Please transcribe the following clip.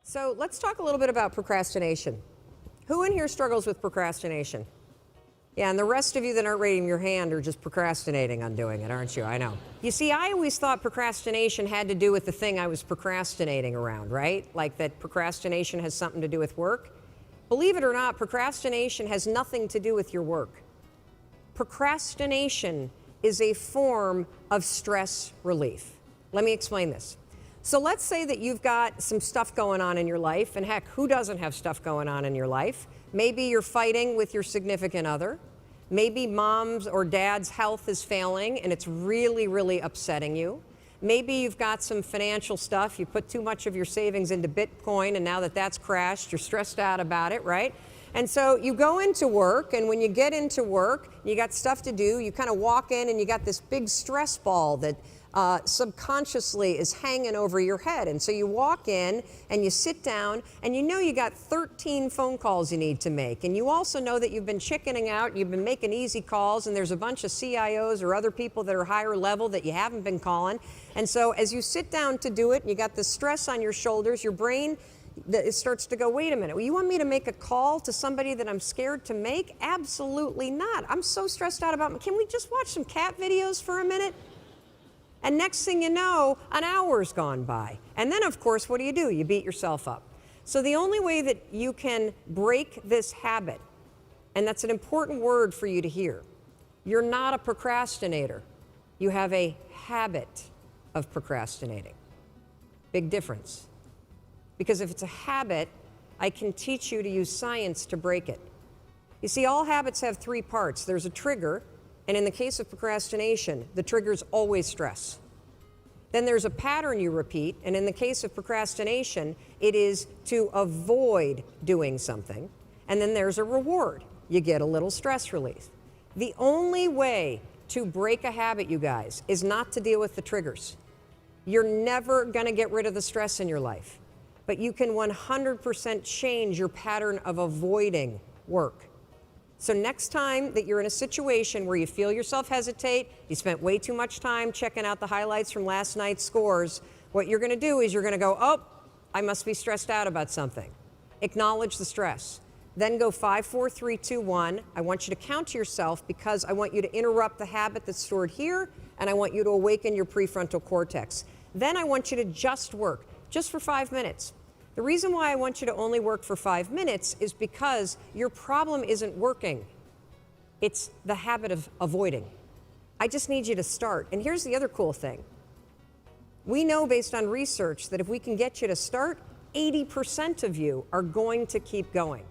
So let's talk a little bit about procrastination. Who in here struggles with procrastination? Yeah, and the rest of you that aren't raising your hand are just procrastinating on doing it, aren't you? I know. You see, I always thought procrastination had to do with the thing I was procrastinating around, right? Like that procrastination has something to do with work. Believe it or not, procrastination has nothing to do with your work. Procrastination is a form of stress relief. Let me explain this. So let's say that you've got some stuff going on in your life, and heck, who doesn't have stuff going on in your life? Maybe you're fighting with your significant other. Maybe mom's or dad's health is failing and it's really, really upsetting you. Maybe you've got some financial stuff. You put too much of your savings into Bitcoin, and now that that's crashed, you're stressed out about it, right? And so you go into work, and when you get into work, you got stuff to do, you kind of walk in and you got this big stress ball that subconsciously is hanging over your head. And so you walk in and you sit down and you know you got 13 phone calls you need to make. And you also know that you've been chickening out, you've been making easy calls, and there's a bunch of CIOs or other people that are higher level that you haven't been calling. And so as you sit down to do it, and you got the stress on your shoulders, your brain it starts to go, wait a minute, well, you want me to make a call to somebody that I'm scared to make? Absolutely not. I'm so stressed out about, can we just watch some cat videos for a minute? And next thing you know, an hour's gone by. And then, of course, what do? You beat yourself up. So the only way that you can break this habit, and that's an important word for you to hear, you're not a procrastinator. You have a habit of procrastinating. Big difference. Because if it's a habit, I can teach you to use science to break it. You see, all habits have three parts. There's a trigger. And in the case of procrastination, the trigger's always stress. Then there's a pattern you repeat, and in the case of procrastination, it is to avoid doing something. And then there's a reward. You get a little stress relief. The only way to break a habit, you guys, is not to deal with the triggers. You're never gonna get rid of the stress in your life, but you can 100% change your pattern of avoiding work. So next time that you're in a situation where you feel yourself hesitate, you spent way too much time checking out the highlights from last night's scores, what you're gonna do is you're gonna go, oh, I must be stressed out about something. Acknowledge the stress. Then go 5, 4, 3, 2, 1. I want you to count to yourself because I want you to interrupt the habit that's stored here, and I want you to awaken your prefrontal cortex. Then I want you to just work, just for 5 minutes. The reason why I want you to only work for 5 minutes is because your problem isn't working. It's the habit of avoiding. I just need you to start. And here's the other cool thing. We know based on research that if we can get you to start, 80% of you are going to keep going.